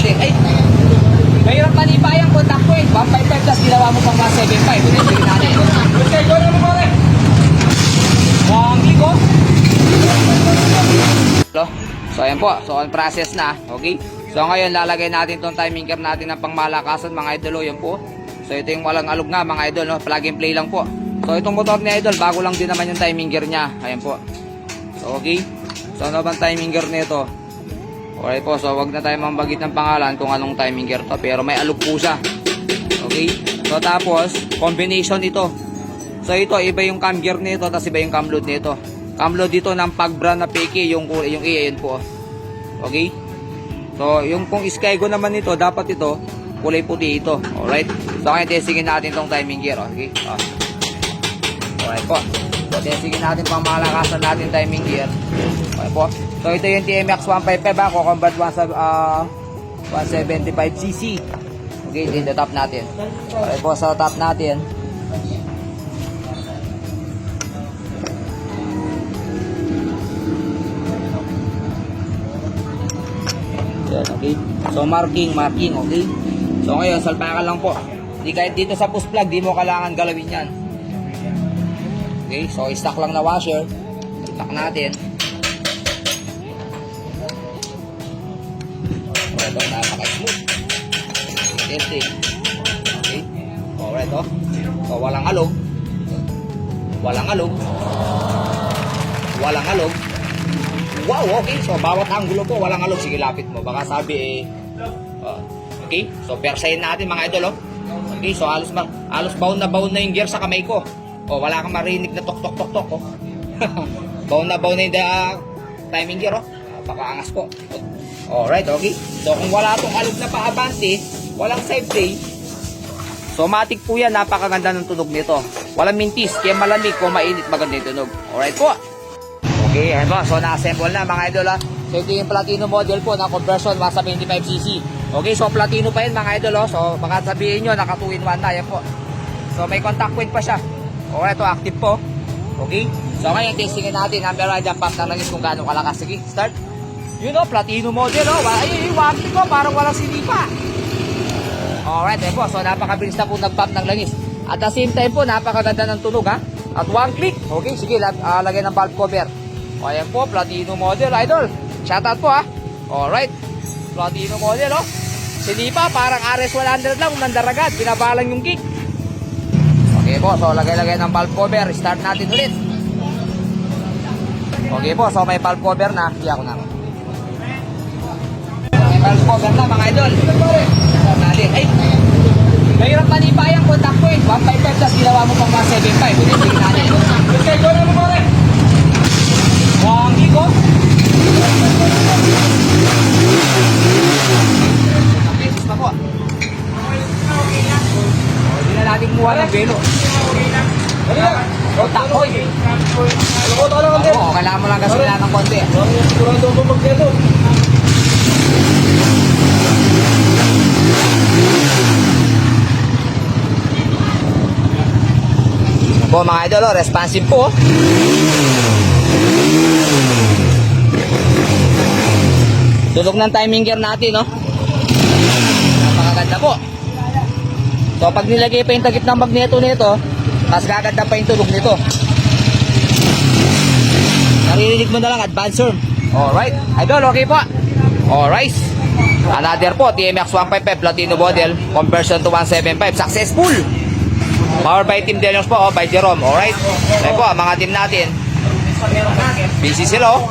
natin. Ay, mayroon panipayang contact point. 155 plus ginawa mo pang 175. Pinipili natin. Okay, go na mo pare. Wanggi ko. So ayan po. So on process na. Okay. So ngayon lalagay natin tong timing gear natin ng pangmalakasan mga idol. Yan po. So ito yung walang alog na mga idol. No? Plug and play lang po. So itong motor ni idol, bago lang din naman yung timing gear niya. Ayan po. So okay. So ano bang timing gear nito? Okay po, so wag na tayo mambagit ng pangalan kung anong timing gear to, pero may alog po siya. Okay? So tapos, combination ito. So ito, iba yung cam gear nito, tapos iba yung cam load nito. Cam load dito ng pag-brand na PK, yung A, yun po. Okay? So yung kung Skygo naman nito, dapat ito, kulay puti ito. Alright? So kaya testingin natin tong timing gear. Okay? Alright po. So testingin natin pang malakasan natin timing gear. Okay po. So ito yung TMX 155 ako, combat 175cc. Okay, ito yung top natin. Okay po, sa top natin. Yan, okay. So marking, okay. So ngayon, salpakan lang po. Di kahit dito sa push plug, di mo kailangan galawin yan. Okay, so stock lang na washer. Salpak natin. Ito, napaka-smooth. Testing. Okay. Alright, oh. So, walang alog. Walang alog. Walang alog. Wow, okay. So, bawat anggulo po, walang alog. Sige, lapit mo. Baka sabi, okay. So, persayin natin, mga idol, oh. Okay, so, halos bound na yung gear sa kamay ko. Oh, wala kang marinig na tok-tok-tok-tok, oh. bound na yung timing gear, oh. Baka angas po. Alright, okay. So, kung wala itong alog na paabante, walang side tray, so, matik po yan. Napakaganda ng tunog nito. Walang mintis, kaya malamig, kung mainit, maganda yung tunog. Alright po. Okay, ayan po. So, na-assemble na, mga idol, ha. So, ito yung Platino model po na conversion 175cc. Okay, so, Platino pa yun, mga idol, oh. So, baka sabihin nyo, naka 2-in-1 na, yan po. So, may contact point pa siya. Alright, to active po. Okay. So, ngayon, testingin natin. Number 1, jump up na langis kung gaano kalakas. Sige, start. You know, Platino model, oh. Ay, warranty ko, parang walang sinipa. Alright, eh po. So, napakabilis na po nag-pump ng langis. At the same time po, napakaganda ng tunog, ha. At one click. Okay, sige, lagay ng valve cover. O, ayan po, Platino model, idol. Shoutout po, ha. Alright. Platino model, oh. Sinipa, parang RS100 lang, nandaragad. Binabalang yung kick. Okay po, so, lagay ng valve cover. Start natin ulit. Okay po, so, may valve cover na. Hindi ako na. Valve cover na, mga idol. Natin. Ay, mayroon panipayang contact point. 155 plus ginawa mo pang 175. Pinipili natin. Okay, go na mo pare. Wanggi ko. Pesos na po. Hindi na natin kumuha ng belo. Contact point. Oo, kailangan mo lang gasolina ng konti. Sigurado ko mag-belo. Po mga idol, oh, responsive po. Tulog ng timing gear natin, no? Napakaganda po. So pag nilagay pa yung takip ng magneto nito, mas gaganda pa yung tulog nito. Naririnig mo na lang, advance. Alright, idol, okay po. Alright. Another po, TMX 155 Platino model, conversion to 175, successful. Power by Team Delios po, by Jerome. Alright. Ayan po, mga team natin. Busy sila, oh.